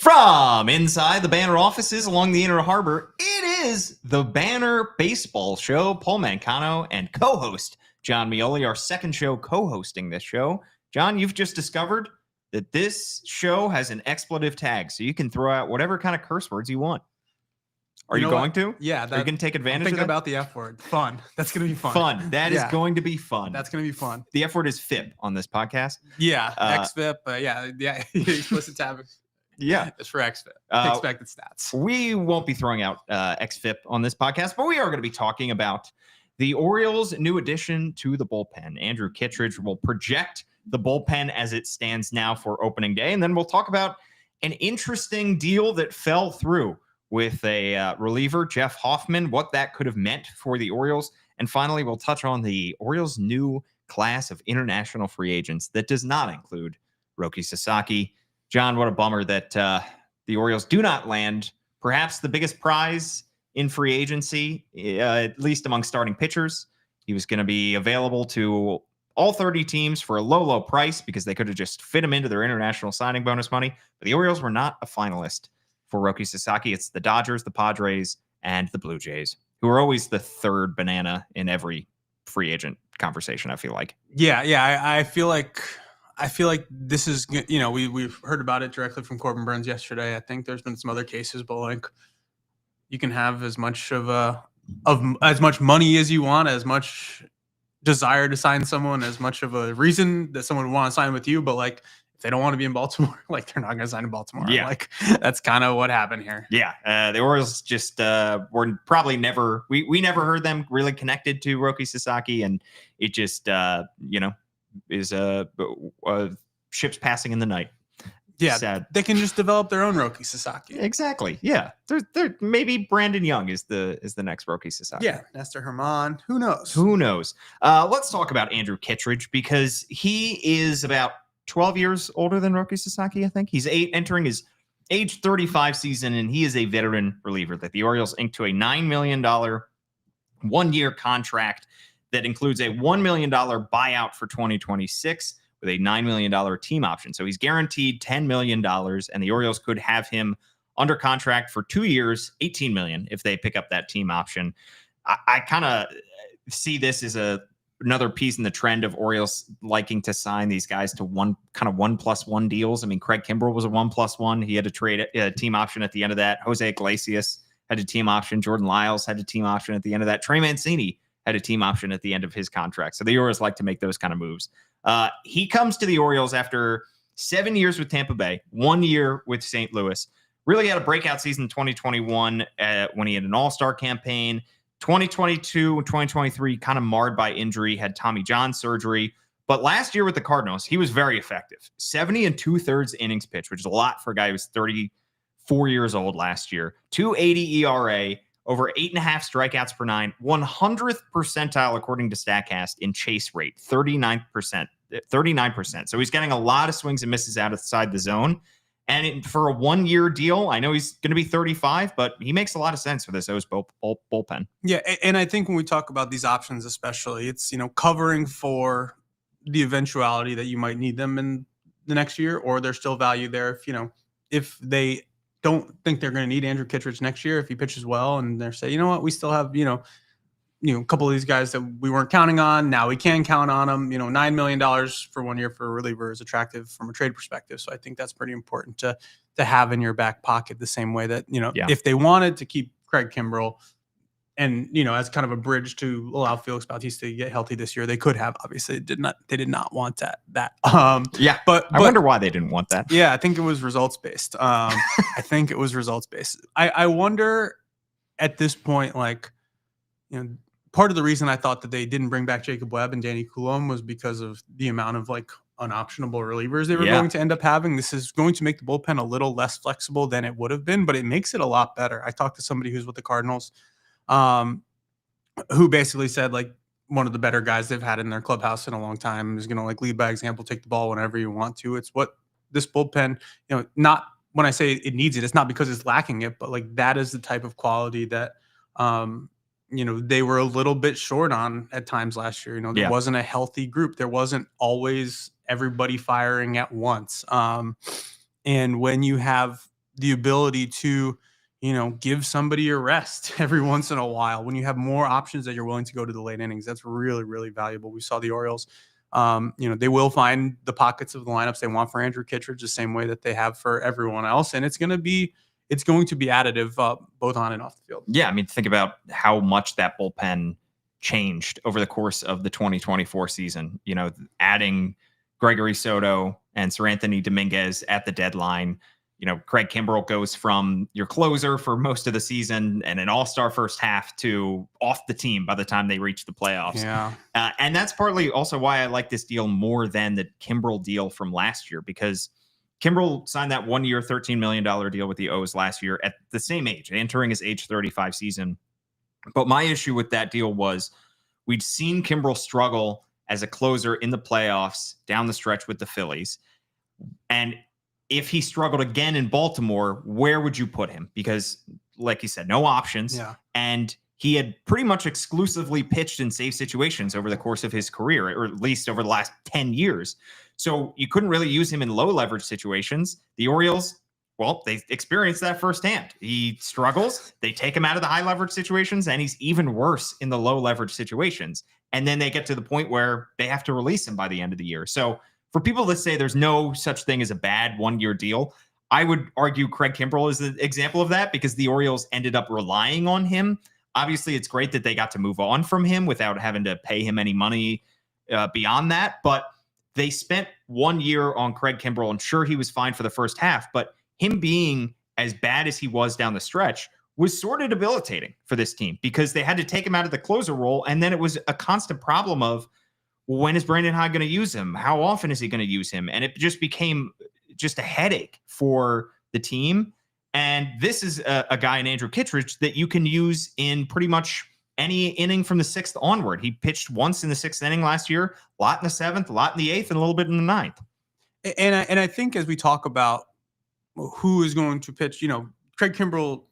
From inside the Banner offices along the Inner Harbor, it is the Banner Baseball Show. Paul Mancano and co-host John Meoli, our second show co-hosting this show. John, you've just discovered that this show has an expletive tag, so you can throw out whatever kind of curse words you want. Are you going to? Yeah. Are you going to take advantage of that? About the F word. Fun. That's going to be fun. Fun. That is going to be fun. That's going to be fun. The F word is FIP on this podcast. Yeah. XFIP. Yeah. Explicit tab. Yeah. It's for XFIP. Expected stats. We won't be throwing out XFIP on this podcast, but we are going to be talking about the Orioles' new addition to the bullpen. Andrew Kittredge will project the bullpen as it stands now for opening day, and then we'll talk about an interesting deal that fell through with a reliever, Jeff Hoffman, what that could have meant for the Orioles. And finally, we'll touch on the Orioles' new class of international free agents that does not include Roki Sasaki. John, what a bummer that the Orioles do not land perhaps the biggest prize in free agency, at least among starting pitchers. He was going to be available to all 30 teams for a low, low price because they could have just fit him into their international signing bonus money. But the Orioles were not a finalist for Roki Sasaki. It's the Dodgers, the Padres, and the Blue Jays, who are always the third banana in every free agent conversation, I feel like. Yeah. I feel like this is, we've heard about it directly from Corbin Burns yesterday. I think there's been some other cases, but like you can have as much of as much money as you want, as much desire to sign someone, as much of a reason that someone would want to sign with you, but like if they don't want to be in Baltimore, like they're not going to sign in Baltimore. Yeah. Like that's kind of what happened here. Yeah. The Orioles just were probably never, we never heard them really connected to Roki Sasaki, and it just, is ships passing in the night. Yeah, sad. They can just develop their own Roki Sasaki. Exactly. Yeah, they're maybe Brandon Young is the next Roki Sasaki. Yeah, Nestor Herman. Who knows? Let's talk about Andrew Kittredge because he is about 12 years older than Roki Sasaki. I think he's entering his age 35 season, and he is a veteran reliever that the Orioles inked to a $9 million 1-year contract that includes a $1 million buyout for 2026 with a $9 million team option. So he's guaranteed $10 million, and the Orioles could have him under contract for 2 years, $18 million, if they pick up that team option. I kind of see this as another piece in the trend of Orioles liking to sign these guys to 1+1 deals. I mean, Craig Kimbrell was a 1+1. He had to trade a team option at the end of that. Jose Iglesias had a team option. Jordan Lyles had a team option at the end of that. Trey Mancini had a team option at the end of his contract. So the Orioles like to make those kind of moves. He comes to the Orioles after 7 years with Tampa Bay, 1 year with St. Louis. Really had a breakout season in 2021 when he had an all-star campaign. 2022 and 2023 kind of marred by injury, had Tommy John surgery. But last year with the Cardinals, he was very effective. 70 2/3 innings pitched, which is a lot for a guy who was 34 years old last year. 2.80 ERA, over 8.5 strikeouts per 9, 100th percentile according to StatCast in chase rate, 39%. So he's getting a lot of swings and misses outside the zone. And for a 1-year deal, I know he's going to be 35, but he makes a lot of sense for this O's bullpen. Yeah, and I think when we talk about these options especially, it's, covering for the eventuality that you might need them in the next year, or there's still value there if they don't think they're going to need Andrew Kittredge next year if he pitches well, and they're saying, we still have, a couple of these guys that we weren't counting on. Now we can count on them. $9 million for 1 year for a reliever is attractive from a trade perspective. So I think that's pretty important to have in your back pocket, the same way that, if they wanted to keep Craig Kimbrell and, as kind of a bridge to allow Felix Bautista to get healthy this year, they could have. Obviously, they did not want that. But I wonder why they didn't want that. Yeah, I think it was results based. I wonder at this point, part of the reason I thought that they didn't bring back Jacob Webb and Danny Coulomb was because of the amount of unoptionable relievers they were going to end up having. This is going to make the bullpen a little less flexible than it would have been, but it makes it a lot better. I talked to somebody who's with the Cardinals, who basically said one of the better guys they've had in their clubhouse in a long time is going to lead by example, take the ball whenever you want to. It's what this bullpen, not when I say it needs it, it's not because it's lacking it, but that is the type of quality that, they were a little bit short on at times last year. There wasn't a healthy group. There wasn't always everybody firing at once. And when you have the ability to, give somebody a rest every once in a while. When you have more options that you're willing to go to the late innings, that's really, really valuable. We saw the Orioles, they will find the pockets of the lineups they want for Andrew Kittredge the same way that they have for everyone else. And it's going to be additive both on and off the field. Yeah. I mean, think about how much that bullpen changed over the course of the 2024 season, adding Gregory Soto and Sir Anthony Dominguez at the deadline. Craig Kimbrell goes from your closer for most of the season and an all-star first half to off the team by the time they reach the playoffs. Yeah. And that's partly also why I like this deal more than the Kimbrell deal from last year, because Kimbrell signed that 1 year, $13 million deal with the O's last year at the same age, entering his age 35 season. But my issue with that deal was we'd seen Kimbrell struggle as a closer in the playoffs down the stretch with the Phillies. And if he struggled again in Baltimore, where would you put him? Because, like you said, no options. Yeah. And he had pretty much exclusively pitched in safe situations over the course of his career, or at least over the last 10 years. So you couldn't really use him in low leverage situations. The Orioles, well, they experienced that firsthand. He struggles. They take him out of the high leverage situations, and he's even worse in the low leverage situations. And then they get to the point where they have to release him by the end of the year. So for people that say there's no such thing as a bad 1 year deal, I would argue Craig Kimbrell is the example of that, because the Orioles ended up relying on him. Obviously, it's great that they got to move on from him without having to pay him any money beyond that. But they spent 1 year on Craig Kimbrell, and sure, he was fine for the first half, but him being as bad as he was down the stretch was sort of debilitating for this team, because they had to take him out of the closer role. And then it was a constant problem of, when is Brandon Hyde going to use him? How often is he going to use him? And it just became just a headache for the team. And this is a guy in Andrew Kittredge that you can use in pretty much any inning from the sixth onward. He pitched once in the sixth inning last year, a lot in the seventh, a lot in the eighth, and a little bit in the ninth. And I think as we talk about who is going to pitch, Craig Kimbrell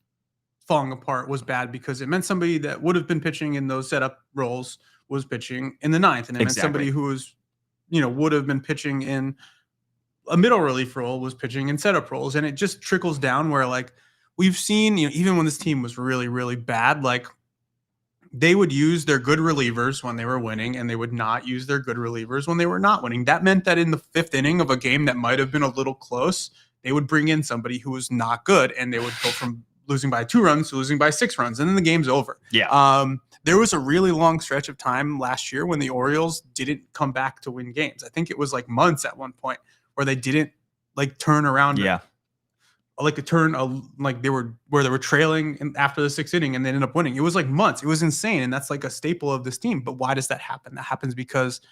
falling apart was bad because it meant somebody that would have been pitching in those setup roles was pitching in the ninth. And it meant somebody who was, would have been pitching in a middle relief role was pitching in setup roles. And it just trickles down where, like, we've seen, even when this team was really, really bad, like, they would use their good relievers when they were winning, and they would not use their good relievers when they were not winning. That meant that in the fifth inning of a game that might have been a little close, they would bring in somebody who was not good, and they would go from losing by 2 runs to losing by 6 runs, and then the game's over. Yeah. There was a really long stretch of time last year when the Orioles didn't come back to win games. I think it was like months at one point where they didn't turn around. Yeah. They were trailing after the 6th inning and they ended up winning. It was like months. It was insane. And that's like a staple of this team. But why does that happen? That happens because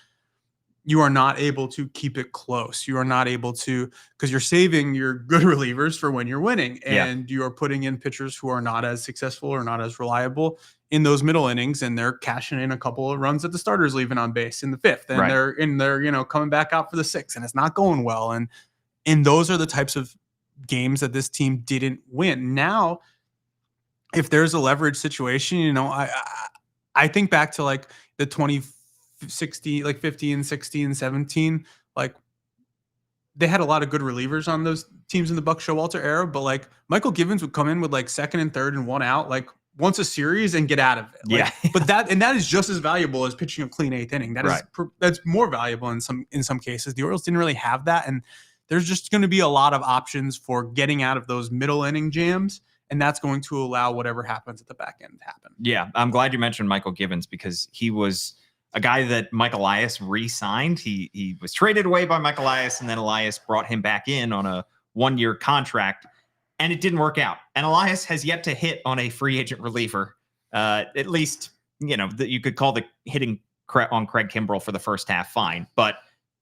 you are not able to keep it close. You are not able to, because you're saving your good relievers for when you're winning, and you are putting in pitchers who are not as successful or not as reliable in those middle innings, and they're cashing in a couple of runs that the starter's leaving on base in the 5th, and they're coming back out for the 6th, and it's not going well. And those are the types of games that this team didn't win. Now, if there's a leverage situation, I think back to like the 2016, like 15, 16, 17, like they had a lot of good relievers on those teams in the Buck Showalter era, but like Michael Givens would come in with like second and third and 1 out, like once a series, and get out of it. Like, yeah. But that is just as valuable as pitching a clean 8th inning. That's more valuable in some cases. The Orioles didn't really have that, and there's just going to be a lot of options for getting out of those middle inning jams, and that's going to allow whatever happens at the back end to happen. Yeah, I'm glad you mentioned Michael Givens, because he was a guy that Mike Elias re-signed. He was traded away by Mike Elias, and then Elias brought him back in on a 1-year contract, and it didn't work out. And Elias has yet to hit on a free agent reliever, at least, that you could call the hitting on Craig Kimbrell for the first half fine. But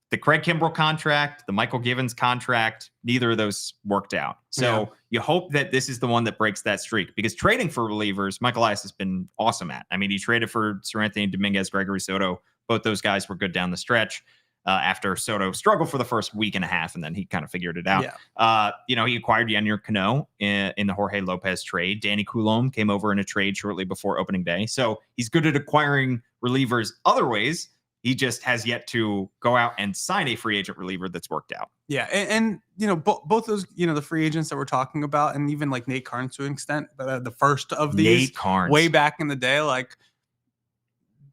the Craig Kimbrell contract, the Michael Givens contract, neither of those worked out. So you hope that this is the one that breaks that streak, because trading for relievers, Michael Elias has been awesome at. I mean, he traded for Sir Anthony Dominguez, Gregory Soto. Both those guys were good down the stretch after Soto struggled for the first week and a half, and then he kind of figured it out. Yeah. He acquired Yennier Cano in the Jorge Lopez trade. Danny Coulombe came over in a trade shortly before opening day. So he's good at acquiring relievers other ways. He just has yet to go out and sign a free agent reliever that's worked out. Yeah, and both those, the free agents that we're talking about, and even like Nate Karns to an extent, but the first of these, Nate Karns, way back in the day, like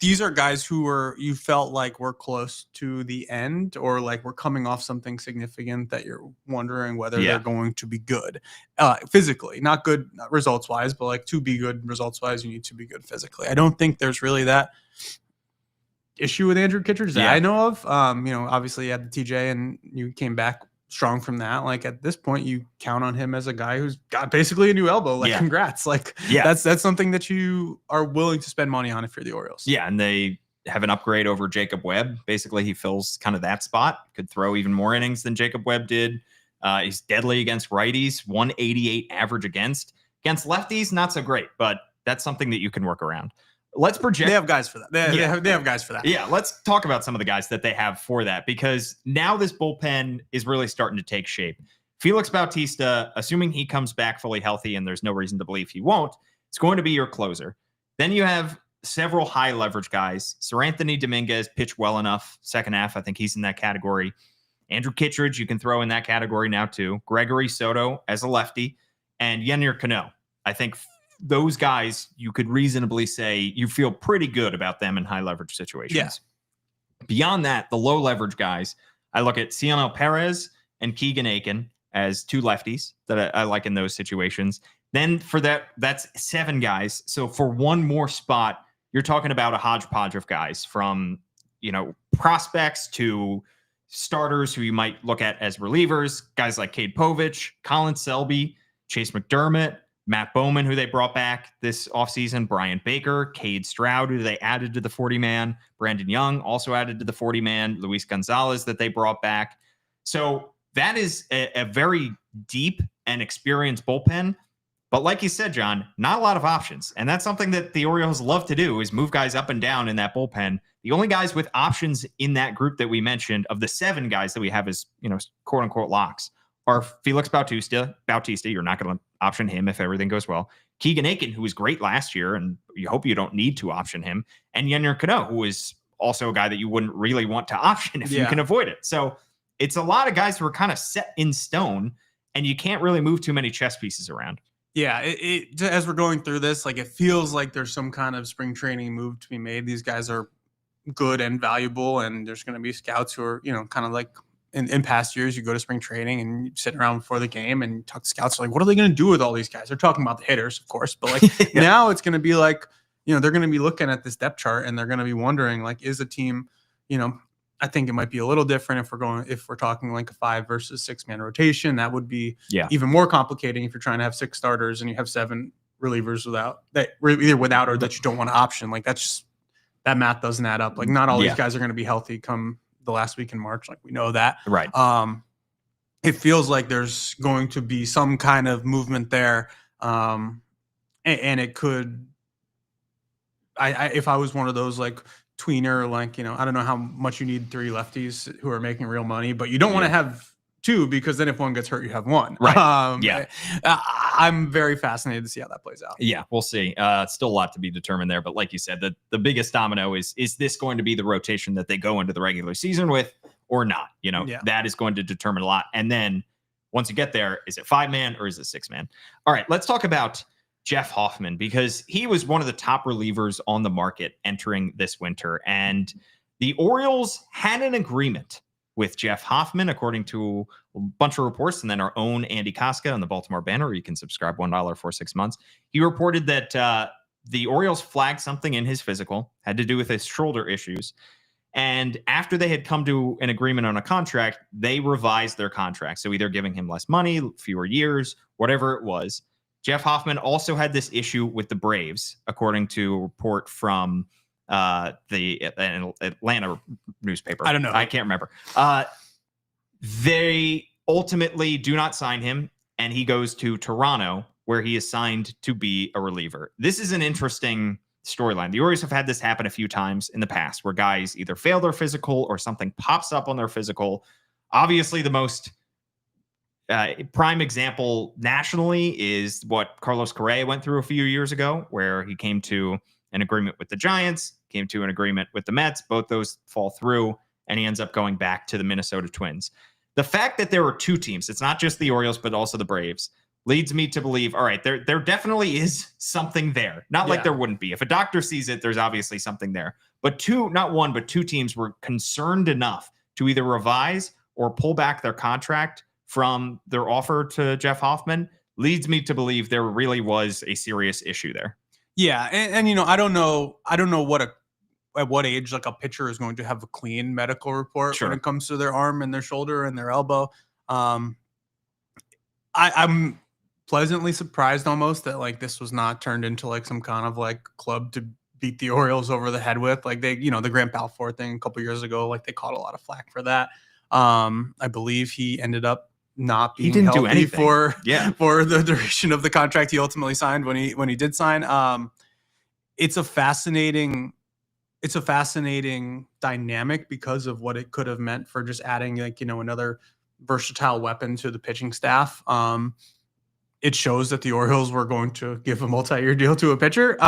these are guys who you felt like were close to the end, or like we're coming off something significant that you're wondering whether they're going to be good physically, not good results wise, but like to be good results wise, you need to be good physically. I don't think there's really that issue with Andrew Kittredge that I know of. Obviously you had the TJ and you came back strong from that. Like at this point, you count on him as a guy who's got basically a new elbow. Like congrats. Like that's something that you are willing to spend money on if you're the Orioles. Yeah, and they have an upgrade over Jacob Webb. Basically, he fills kind of that spot. Could throw even more innings than Jacob Webb did. He's deadly against righties, 188 average against lefties. Not so great, but that's something that you can work around. Let's project. They have guys for that. They have guys for that. Yeah, let's talk about some of the guys that they have for that, because now this bullpen is really starting to take shape. Felix Bautista, assuming he comes back fully healthy, and there's no reason to believe he won't, it's going to be your closer. Then you have several high leverage guys. Sir Anthony Dominguez pitched well enough second half. I think he's in that category. Andrew Kittredge, you can throw in that category now too. Gregory Soto as a lefty, and Yennier Cano. I think those guys, you could reasonably say you feel pretty good about them in high leverage situations. Yeah. Beyond that, the low leverage guys, I look at Cionel Perez and Keegan Aiken as two lefties that I like in those situations. Then for that's 7 guys. So for one more spot, you're talking about a hodgepodge of guys from, prospects to starters who you might look at as relievers, guys like Cade Povich, Colin Selby, Chase McDermott, Matt Bowman, who they brought back this offseason, Brian Baker, Cade Stroud, who they added to the 40-man, Brandon Young also added to the 40-man, Luis Gonzalez that they brought back. So that is a very deep and experienced bullpen. But like you said, John, not a lot of options. And that's something that the Orioles love to do, is move guys up and down in that bullpen. The only guys with options in that group that we mentioned, of the 7 guys that we have as, quote unquote locks, are Felix Bautista. You're not going to option him if everything goes well. Keegan Aiken, who was great last year, and you hope you don't need to option him. And Yennier Cano, who is also a guy that you wouldn't really want to option if you can avoid it. So it's a lot of guys who are kind of set in stone, and you can't really move too many chess pieces around. Yeah, as we're going through this, like it feels like there's some kind of spring training move to be made. These guys are good and valuable, and there's going to be scouts who are, kind of like in past years, you go to spring training and you sit around before the game and you talk to scouts like, what are they going to do with all these guys? They're talking about the hitters, of course, but like now it's going to be like, they're going to be looking at this depth chart and they're going to be wondering, like, is a team, I think it might be a little different if we're talking like a 5 versus 6-man rotation. That would be even more complicating if you're trying to have 6 starters and you have 7 relievers either without or that you don't want to option. Like that math doesn't add up. Like not all these guys are going to be healthy come the last week in March. Like we know that. Right. It feels like there's going to be some kind of movement there. And it could, if I was one of those like tweener, like, I don't know how much you need 3 lefties who are making real money, but you don't want to have 2, because then if one gets hurt, you have 1. Right. I'm very fascinated to see how that plays out. Yeah, we'll see. Still a lot to be determined there. But like you said, the biggest domino is this going to be the rotation that they go into the regular season with or not? That is going to determine a lot. And then once you get there, is it 5-man or is it 6-man? All right, let's talk about Jeff Hoffman, because he was one of the top relievers on the market entering this winter. And the Orioles had an agreement with Jeff Hoffman, according to a bunch of reports, and then our own Andy Koska on the Baltimore Banner. You can subscribe $1 for 6 months. He reported that the Orioles flagged something in his physical, had to do with his shoulder issues. And after they had come to an agreement on a contract, they revised their contract. So either giving him less money, fewer years, whatever it was. Jeff Hoffman also had this issue with the Braves, according to a report from the Atlanta newspaper. I don't know. I can't remember. They ultimately do not sign him, and he goes to Toronto, where he is signed to be a reliever. This is an interesting storyline. The Orioles have had this happen a few times in the past, where guys either fail their physical or something pops up on their physical. Obviously, the most prime example nationally is what Carlos Correa went through a few years ago, where he came to an agreement with the Giants, came to an agreement with the Mets. Both those fall through, and he ends up going back to the Minnesota Twins. The fact that there are two teams, it's not just the Orioles, but also the Braves, leads me to believe, all right, there definitely is something there. Not like there wouldn't be. If a doctor sees it, there's obviously something there. But not one, but two teams were concerned enough to either revise or pull back their contract from their offer to Jeff Hoffman, leads me to believe there really was a serious issue there. Yeah, and I don't know at what age like a pitcher is going to have a clean medical report when it comes to their arm and their shoulder and their elbow. I'm pleasantly surprised almost that like this was not turned into like some kind of like club to beat the Orioles over the head with. Like they, the Grant Balfour thing a couple years ago, like they caught a lot of flack for that. I believe he ended up not being healthy for the duration of the contract he ultimately signed when he did sign. It's a fascinating dynamic because of what it could have meant for just adding like, another versatile weapon to the pitching staff. It shows that the Orioles were going to give a multi-year deal to a pitcher,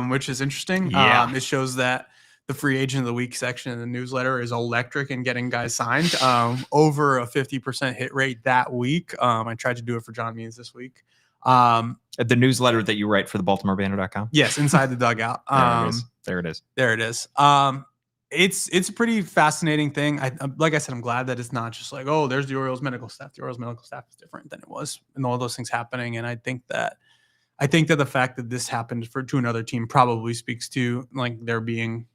which is interesting. Yeah. It shows that the free agent of the week section in the newsletter is electric in getting guys signed. Over a 50% hit rate that week. I tried to do it for John Means this week. At the newsletter that you write for the BaltimoreBanner.com. Yes, Inside the Dugout. There it is. It's a pretty fascinating thing. Like I said, I'm glad that it's not just like, oh, there's the Orioles medical staff. The Orioles medical staff is different than it was, and all those things happening. And I think that the fact that this happened to another team probably speaks to like there being,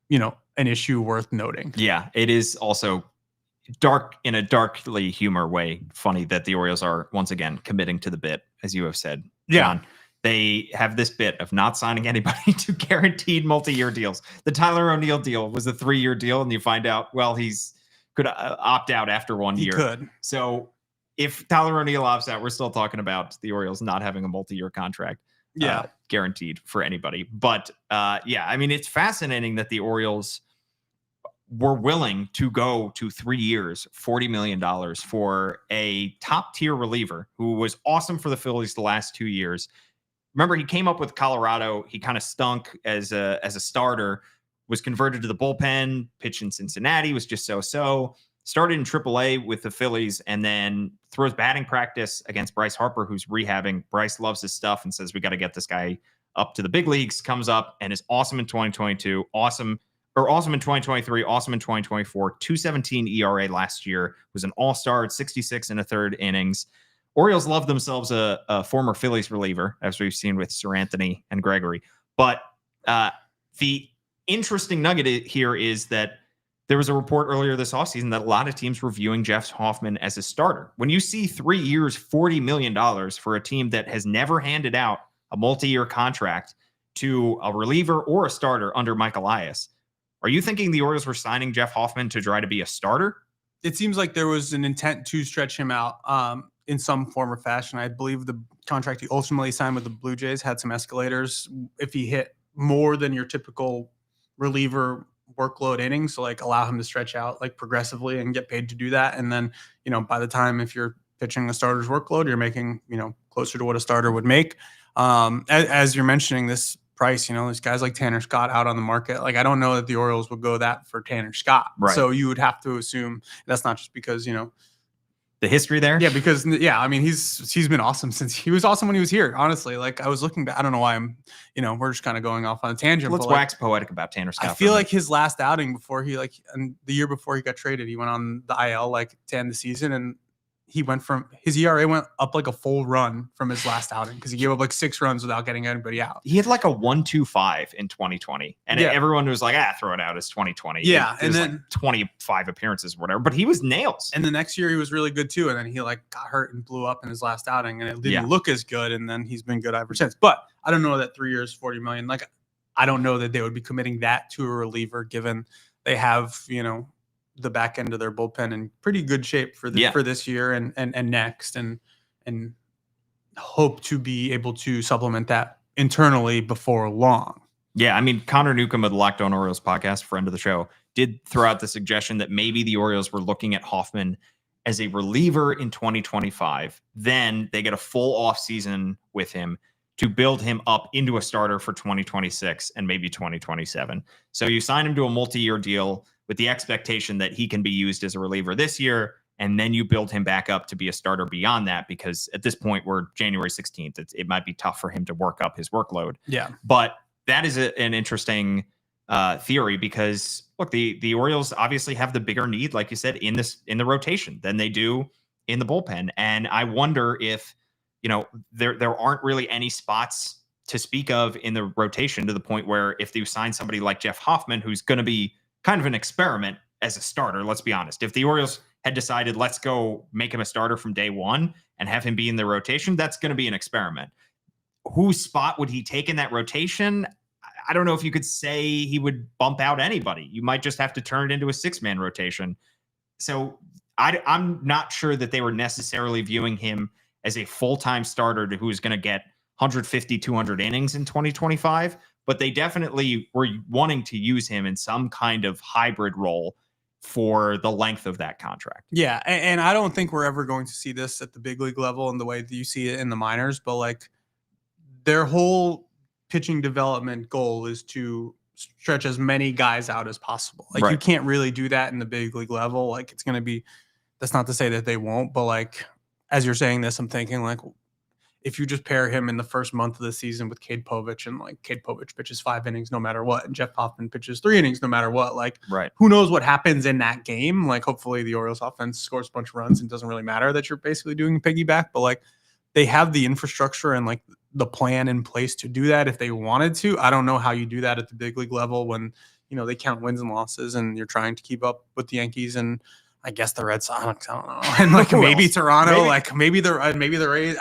an issue worth noting. Yeah, it is also dark in a darkly humor way. Funny that the Orioles are once again committing to the bit, as you have said, John. Yeah. They have this bit of not signing anybody to guaranteed multi-year deals. The Tyler O'Neill deal was a 3-year deal, and you find out, well, he's could opt out after 1 year. He could. So if Tyler O'Neill opts out, we're still talking about the Orioles not having a multi-year contract guaranteed for anybody. But it's fascinating that the Orioles were willing to go to 3 years, $40 million for a top-tier reliever who was awesome for the Phillies the last 2 years. Remember, he came up with Colorado. He kind of stunk as a starter, was converted to the bullpen, pitched in Cincinnati, was just so-so. Started in AAA with the Phillies, and then throws batting practice against Bryce Harper, who's rehabbing. Bryce loves his stuff and says, we got to get this guy up to the big leagues. Comes up and is awesome in 2022, awesome in 2023, awesome in 2024, 2.17 ERA last year, was an all-star at 66 and a third innings. Orioles love themselves a former Phillies reliever, as we've seen with Sir Anthony and Gregory. But the interesting nugget here is that there was a report earlier this offseason that a lot of teams were viewing Jeff Hoffman as a starter. When you see 3 years, $40 million for a team that has never handed out a multi-year contract to a reliever or a starter under Mike Elias, are you thinking the Orioles were signing Jeff Hoffman to try to be a starter? It seems like there was an intent to stretch him out in some form or fashion. I believe the contract he ultimately signed with the Blue Jays had some escalators if he hit more than your typical reliever workload innings, so like allow him to stretch out like progressively and get paid to do that. And then, by the time if you're pitching a starter's workload, you're making, closer to what a starter would make. As you're mentioning this price, there's guys like Tanner Scott out on the market. Like, I don't know that the Orioles would go that for Tanner Scott. Right. So you would have to assume that's not just because, the history there. Yeah, because he's been awesome since he was awesome when he was here. Honestly, like I was looking back, I don't know why we're just kind of going off on a tangent. Let's wax poetic about Tanner Scott. I feel like his last outing before and the year before he got traded, he went on the IL like to end the season, and he went from his ERA went up like a full run from his last outing because he gave up like 6 runs without getting anybody out. He had like a 1.25 in 2020, and everyone was like, throw it out as 2020. Yeah, and then like 25 appearances or whatever, but he was nails. And the next year he was really good too, and then he like got hurt and blew up in his last outing, and it didn't look as good. And then he's been good ever since. But I don't know that 3 years, $40 million. Like, I don't know that they would be committing that to a reliever, given they have the back end of their bullpen in pretty good shape for this year and next, and hope to be able to supplement that internally before long. Yeah, I mean, Connor Newcomb of the Locked On Orioles podcast, friend of the show, did throw out the suggestion that maybe the Orioles were looking at Hoffman as a reliever in 2025. Then they get a full offseason with him. to build him up into a starter for 2026 and maybe 2027. So you sign him to a multi-year deal with the expectation that he can be used as a reliever this year, and then you build him back up to be a starter beyond that, because at this point we're January 16th. It might be tough for him to work up his workload. Yeah. But that is an interesting theory, because look, the Orioles obviously have the bigger need, like you said, in the rotation than they do in the bullpen. And I wonder if, there aren't really any spots to speak of in the rotation, to the point where if you sign somebody like Jeff Hoffman, who's going to be kind of an experiment as a starter, let's be honest. If the Orioles had decided, let's go make him a starter from day one and have him be in the rotation, that's going to be an experiment. Whose spot would he take in that rotation? I don't know if you could say he would bump out anybody. You might just have to turn it into a 6-man rotation. So I'm not sure that they were necessarily viewing him as a full-time starter who's going to get 150, 200 innings in 2025, but they definitely were wanting to use him in some kind of hybrid role for the length of that contract. Yeah, and I don't think we're ever going to see this at the big league level in the way that you see it in the minors, but like their whole pitching development goal is to stretch as many guys out as possible. Like you can't really do that in the big league level. Like it's going to be, that's not to say that they won't, but like, as you're saying this, I'm thinking like, if you just pair him in the first month of the season with Cade Povich, and like Cade Povich pitches 5 innings no matter what, and Jeff Hoffman pitches 3 innings no matter what, like who knows what happens in that game? Like hopefully the Orioles offense scores a bunch of runs and it doesn't really matter that you're basically doing piggyback, but like they have the infrastructure and like the plan in place to do that if they wanted to. I don't know how you do that at the big league level when, they count wins and losses and you're trying to keep up with the Yankees and I guess the Red Sox, I don't know. And like maybe Toronto, like maybe the Rays.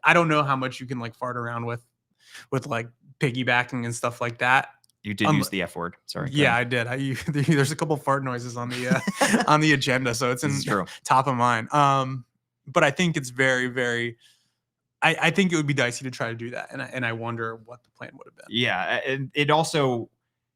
I don't know how much you can like fart around with like piggybacking and stuff like that. You did use the F word. Sorry. Yeah, I did. There's a couple fart noises on the on the agenda, so it's top of mind. But I think it's very, very. I think it would be dicey to try to do that, and I wonder what the plan would have been. Yeah, it also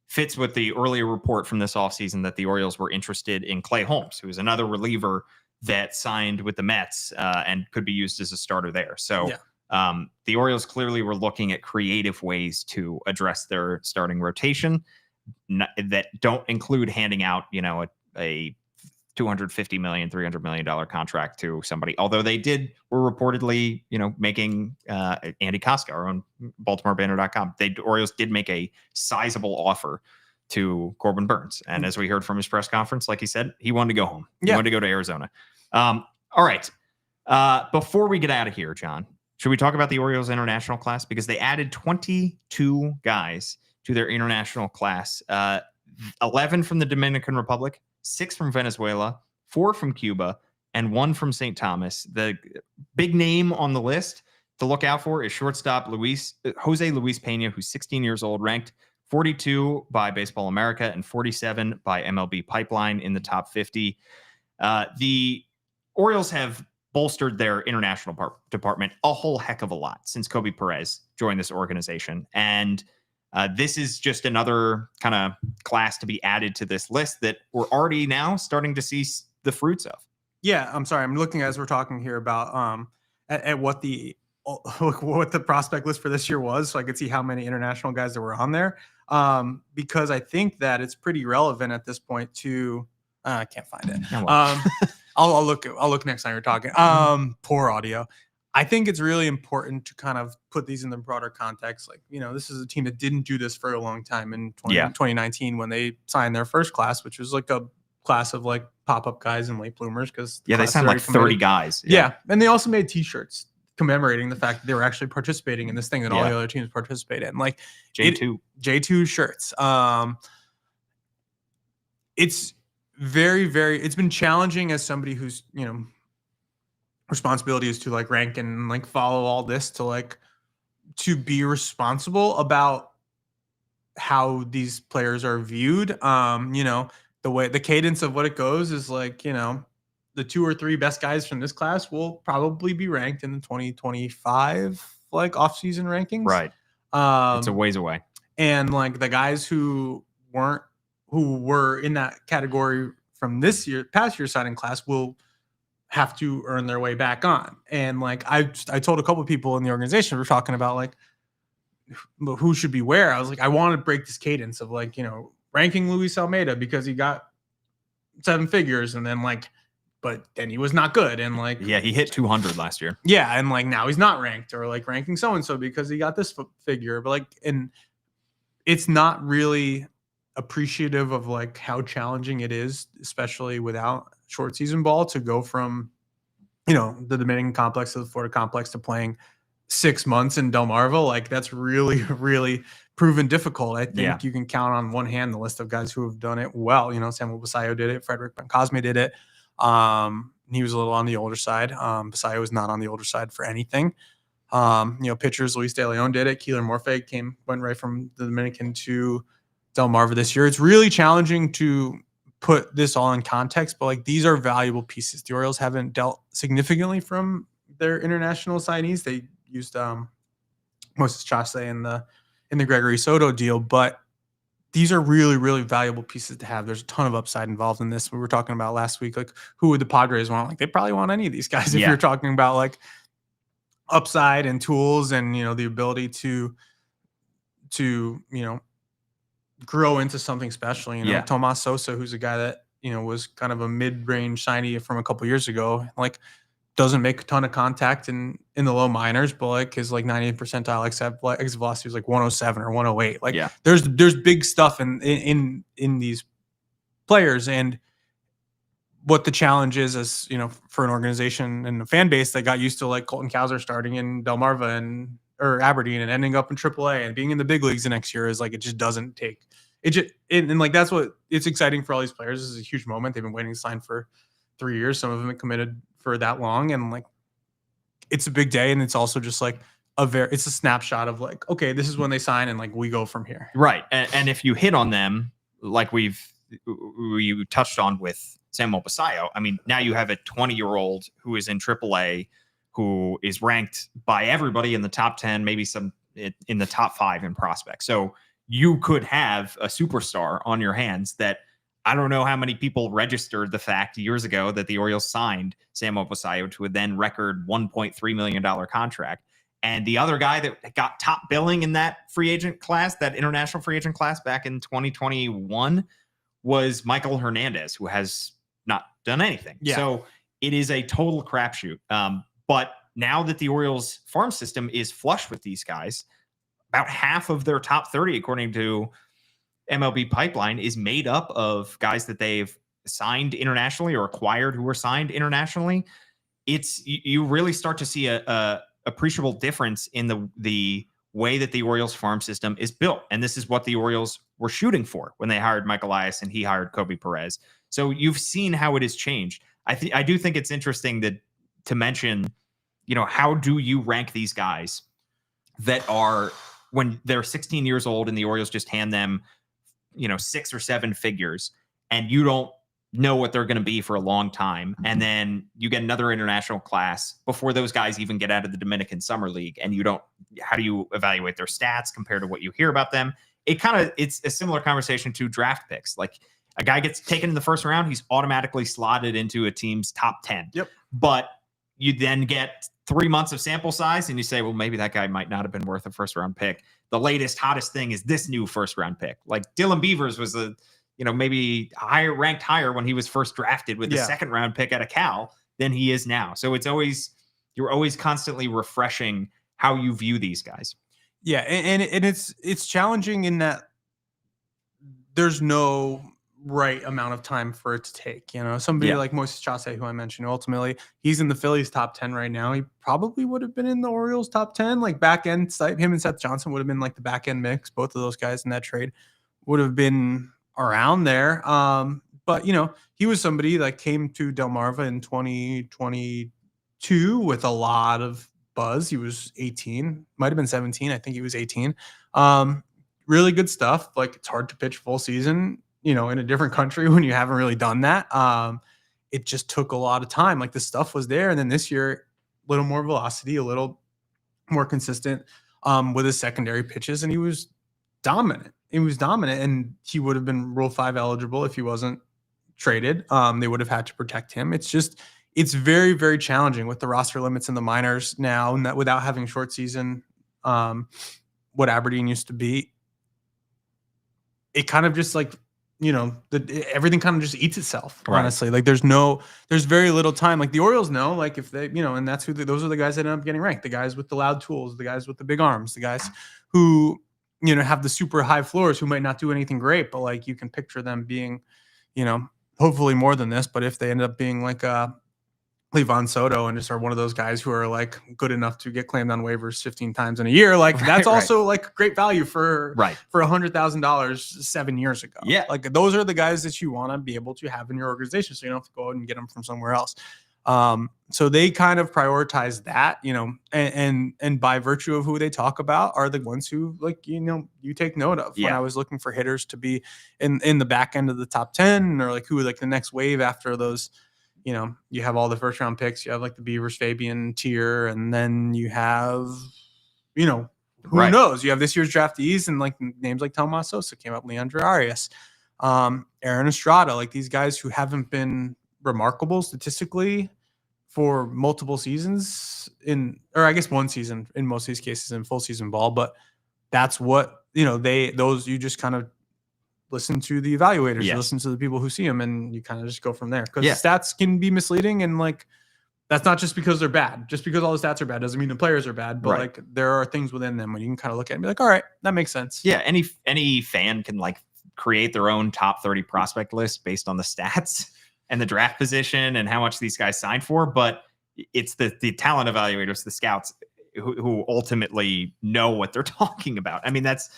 fits with the earlier report from this offseason that the Orioles were interested in Clay Holmes, who is another reliever that signed with the Mets and could be used as a starter there. So the Orioles clearly were looking at creative ways to address their starting rotation that don't include handing out, a $250 million, $300 million contract to somebody. Although they were reportedly, making Andy Koska, our own BaltimoreBanner.com. The Orioles did make a sizable offer to Corbin Burns. And as we heard from his press conference, like he said, he wanted to go home. He wanted to go to Arizona. All right. Before we get out of here, John, should we talk about the Orioles international class? Because they added 22 guys to their international class, 11 from the Dominican Republic, 6 from Venezuela, 4 from Cuba, and 1 from St. Thomas. The big name on the list to look out for is shortstop Jose Luis Pena, who's 16 years old, ranked 42 by Baseball America and 47 by MLB Pipeline in the top 50. The Orioles have bolstered their international department a whole heck of a lot since Kobe Perez joined this organization. And this is just another kind of class to be added to this list that we're already now starting to see the fruits of. Yeah, I'm sorry. I'm looking as we're talking here about at what the prospect list for this year was, so I could see how many international guys that were on there. Because I think that it's pretty relevant at this point to. I can't find it. Oh, well. I'll look next time you're talking. Poor audio. I think it's really important to kind of put these in the broader context. Like, this is a team that didn't do this for a long time in 2019 when they signed their first class, which was like a class of like pop-up guys and late bloomers. Because they signed like 30 guys. Yeah. And they also made t-shirts commemorating the fact that they were actually participating in this thing that all the other teams participate in. Like J2 shirts. It's very, very, it's been challenging as somebody who's, responsibility is to like rank and like follow all this to be responsible about how these players are viewed. The way the cadence of what it goes is like, the 2 or 3 best guys from this class will probably be ranked in the 2025 like off-season rankings. Right. It's a ways away. And like the guys who were in that category from past year signing class will have to earn their way back on. And like I told a couple of people in the organization, we're talking about like who should be where. I was like, I want to break this cadence of like, ranking Luis Almeida because he got 7 figures and then like, but then he was not good. And like, Yeah, he hit 200 last year. Yeah. And like now he's not ranked, or like ranking so-and-so because he got this figure. But like, and it's not really appreciative of like how challenging it is, especially without short season ball, to go from, the Dominican complex to the Florida complex to playing 6 months in Delmarva. Like that's really, really proven difficult. I think you can count on one hand the list of guys who have done it well. Samuel Basayo did it. Frederick Bencosme did it. He was a little on the older side. Basayo was not on the older side for anything. Pitchers, Luis De Leon did it. Keeler Morphe went right from the Dominican to Delmarva this year. It's really challenging to put this all in context, but like these are valuable pieces. The Orioles haven't dealt significantly from their international signees. They used Moses Chase in the Gregory Soto deal, but these are really, really valuable pieces to have. There's a ton of upside involved in this. We were talking about last week, like who would the Padres want? Like they probably want any of these guys if you're talking about like upside and tools and the ability to grow into something special. Tomas Sosa, who's a guy that was kind of a mid-range signee from a couple years ago, like doesn't make a ton of contact in the low minors, but like his like 90th percentile exit velocity was like 107 or 108. Like there's big stuff in these players. And what the challenge is, for an organization and a fan base that got used to like Colton Cowser starting in Delmarva or Aberdeen and ending up in AAA and being in the big leagues the next year, is like it just doesn't take it. And like that's what it's exciting for all these players. This is a huge moment. They've been waiting to sign for 3 years. Some of them have committed for that long, and like it's a big day. And it's also just like it's a snapshot of like, okay, this is when they sign, and like we go from here. Right. And if you hit on them, like we touched on with Samuel Basayo, I mean, now you have a 20-year-old who is in AAA, who is ranked by everybody in the top 10, maybe some in the top 5 in prospects. So you could have a superstar on your hands that I don't know how many people registered the fact years ago that the Orioles signed Samuel Basayo to a then record $1.3 million contract. And the other guy that got top billing in that free agent class, that international free agent class back in 2021, was Michael Hernandez, who has not done anything. Yeah. So it is a total crapshoot. But now that the Orioles farm system is flush with these guys, about half of their top 30, according to MLB Pipeline, is made up of guys that they've signed internationally or acquired who were signed internationally. You really start to see a appreciable difference in the way that the Orioles farm system is built. And this is what the Orioles were shooting for when they hired Michael Elias and he hired Kobe Perez. So you've seen how it has changed. I do think it's interesting to mention, how do you rank these guys that are, when they're 16 years old and the Orioles just hand them 6 or 7 figures, and you don't know what they're going to be for a long time. And then you get another international class before those guys even get out of the Dominican Summer League. And how do you evaluate their stats compared to what you hear about them? It's a similar conversation to draft picks. Like a guy gets taken in the first round, he's automatically slotted into a team's top 10. Yep. But you then get 3 months of sample size and you say, well, maybe that guy might not have been worth a first round pick. The latest, hottest thing is this new first round pick. Like Dylan Beavers was maybe ranked higher when he was first drafted with the second round pick out of Cal than he is now. So you're always constantly refreshing how you view these guys. Yeah. And it's challenging in that there's no right amount of time for it to take. Somebody like Moses Chase, who I mentioned, ultimately he's in the Phillies top 10 right now. He probably would have been in the Orioles top 10, like back end. Him and Seth Johnson would have been like the back end mix. Both of those guys in that trade would have been around there. But he was somebody that came to Delmarva in 2022 with a lot of buzz. He was 18, might've been 17. I think he was 18. Really good stuff. Like it's hard to pitch full season, in a different country when you haven't really done that. It just took a lot of time. Like the stuff was there. And then this year, a little more velocity, a little more consistent with his secondary pitches. And he was dominant. And he would have been Rule 5 eligible if he wasn't traded. They would have had to protect him. It's it's very, very challenging with the roster limits in the minors now, and that without having short season, what Aberdeen used to be, it kind of just like, everything kind of just eats itself, honestly. Like there's very little time. Like the Orioles know, like if they, and that's those are the guys that end up getting ranked, the guys with the loud tools, the guys with the big arms, the guys who, have the super high floors, who might not do anything great, but like you can picture them being, hopefully more than this. But if they end up being like Levan Soto and just are one of those guys who are like good enough to get claimed on waivers 15 times in a year, like that's also like great value for $100,000 7 years ago. Yeah. Like those are the guys that you want to be able to have in your organization, so you don't have to go out and get them from somewhere else. So they kind of prioritize that, and by virtue of who they talk about are the ones who like, you take note of. When I was looking for hitters to be in the back end of the top 10, or like who like the next wave after those, you have all the first round picks, you have like the Beavers, Fabian tier, and then you have, who knows? You have this year's draftees and like names like Tomas Sosa came up, Leandro Arias, Aaron Estrada, like these guys who haven't been remarkable statistically for multiple seasons or I guess one season in most of these cases in full season ball, but that's what, you just kind of listen to the evaluators, you listen to the people who see them, and you kind of just go from there, because stats can be misleading, and like that's not just because they're bad. Just because all the stats are bad doesn't mean the players are bad, but like there are things within them when you can kind of look at it and be like, all right, that makes sense. Yeah, any fan can like create their own top 30 prospect list based on the stats and the draft position and how much these guys signed for, but it's the talent evaluators, the scouts, who ultimately know what they're talking about. I mean, that's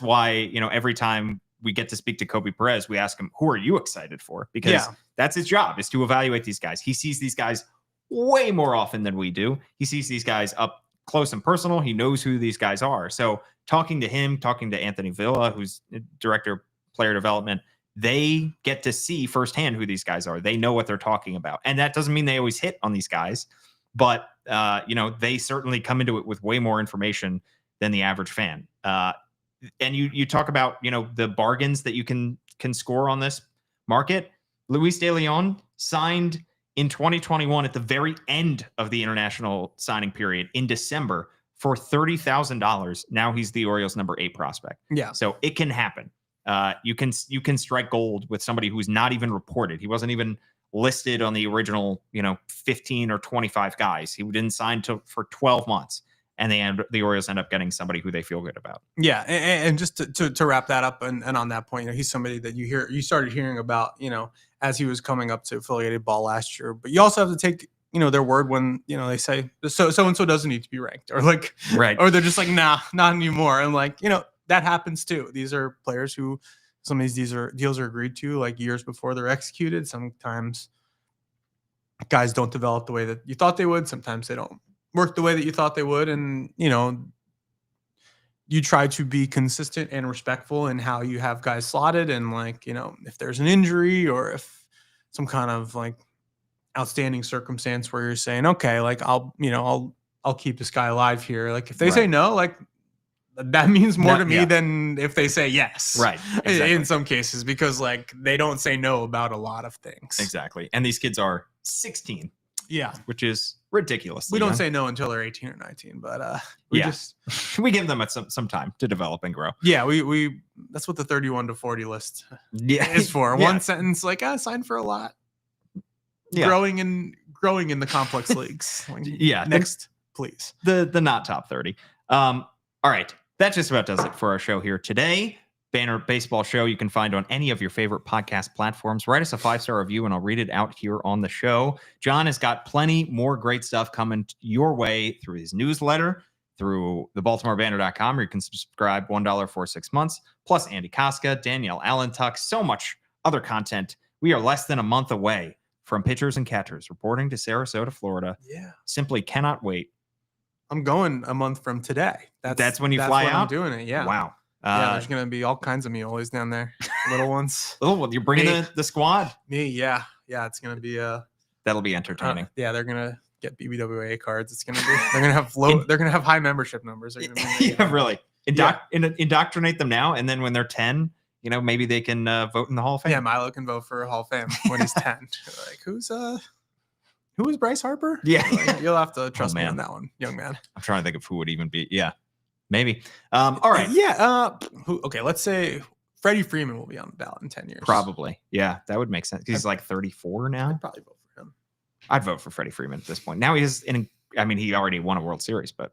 why, every time we get to speak to Kobe Perez, we ask him, who are you excited for? Because that's his job, is to evaluate these guys. He sees these guys way more often than we do. He sees these guys up close and personal. He knows who these guys are. So talking to him, talking to Anthony Villa, who's director of player development, they get to see firsthand who these guys are. They know what they're talking about. And that doesn't mean they always hit on these guys, but they certainly come into it with way more information than the average fan. And you talk about, the bargains that you can score on this market. Luis De Leon signed in 2021 at the very end of the international signing period in December for $30,000. Now he's the Orioles' number 8 prospect. Yeah. So it can happen. You can strike gold with somebody who's not even reported. He wasn't even listed on the original, 15 or 25 guys. He didn't sign for 12 months. And the Orioles end up getting somebody who they feel good about. Yeah, and just to wrap that up, and on that point, he's somebody that you started hearing about, as he was coming up to affiliated ball last year. But you also have to take, their word when, they say so and so doesn't need to be ranked, or like, or they're just like, nah, not anymore. And like, that happens too. These are players who some of these deals are agreed to like years before they're executed. Sometimes guys don't develop the way that you thought they would. Sometimes they don't work the way that you thought they would. And, you try to be consistent and respectful in how you have guys slotted. And like, if there's an injury or if some kind of like outstanding circumstance where you're saying, okay, like I'll keep this guy alive here. Like if they say no, like that means more to me than if they say yes. Right. Exactly. In some cases, because like they don't say no about a lot of things. Exactly. And these kids are 16. Yeah. Which is ridiculous. We don't say no until they're 18 or 19, but we give them some time to develop and grow. Yeah, we that's what the 31 to 40 list is for. One sentence, like sign for a lot. Yeah. Growing in the complex leagues. Like, next, please. The not top 30. All right. That just about does it for our show here today. Banner Baseball Show you can find on any of your favorite podcast platforms. Write us a 5-star review and I'll read it out here on the show. John has got plenty more great stuff coming your way through his newsletter, through the BaltimoreBanner.com, where you can subscribe $1 for 6 months, plus Andy Koska, Danielle Allentuck, so much other content. We are less than a month away from pitchers and catchers reporting to Sarasota, Florida. Yeah. Simply cannot wait. I'm going a month from today. That's when you fly out? I'm doing it, yeah. Wow. There's going to be all kinds of Meolis down there. Little ones. Oh, well, you're bringing the squad. Me, yeah. Yeah, it's going to be that'll be entertaining. Yeah, they're going to get BBWA cards. It's going to be they're going to have they're going to have high membership numbers. Yeah, really. Indoctrinate them now, and then when they're 10, maybe they can vote in the Hall of Fame. Yeah, Milo can vote for Hall of Fame when he's 10. Like, who's Who is Bryce Harper? Yeah. You'll have to trust me man. on that one, young man. I'm trying to think of who would even be. Yeah, maybe. All right. Yeah. Okay. Let's say Freddie Freeman will be on the ballot in 10 years. Probably. Yeah, that would make sense. He's like 34 now. I'd probably vote for him. I'd vote for Freddie Freeman at this point. Now he is he already won a World Series, but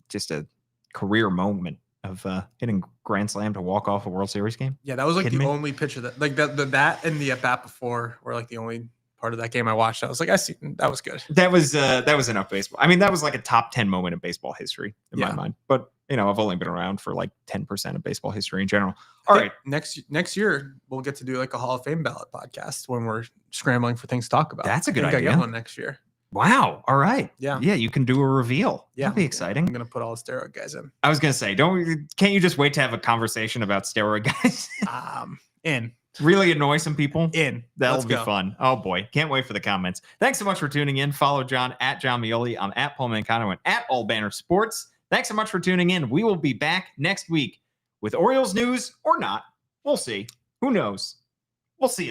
just a career moment of hitting grand slam to walk off a World Series game. Yeah, that was like Kidding the me? only pitcher that that and the at bat before were like the only part of that game I watched. I was like, I see, that was good. That was enough baseball. I mean, that was like a top 10 moment in baseball history in my mind. But I've only been around for like 10% of baseball history in general. All right. Next year we'll get to do like a Hall of Fame ballot podcast when we're scrambling for things to talk about. That's a good idea. I get one next year. Wow. All right. Yeah. Yeah. You can do a reveal. Yeah. That'd be exciting. I'm gonna put all the steroid guys in. I was gonna say, can't you just wait to have a conversation about steroid guys? In. Really annoy some people? That'll be go. fun. Oh boy. Can't wait for the comments. Thanks so much for tuning in. Follow John at John Meoli. I'm at Paul Mancano and at All Banner Sports. Thanks so much for tuning in. We will be back next week with Orioles news or not. We'll see. Who knows? We'll see you.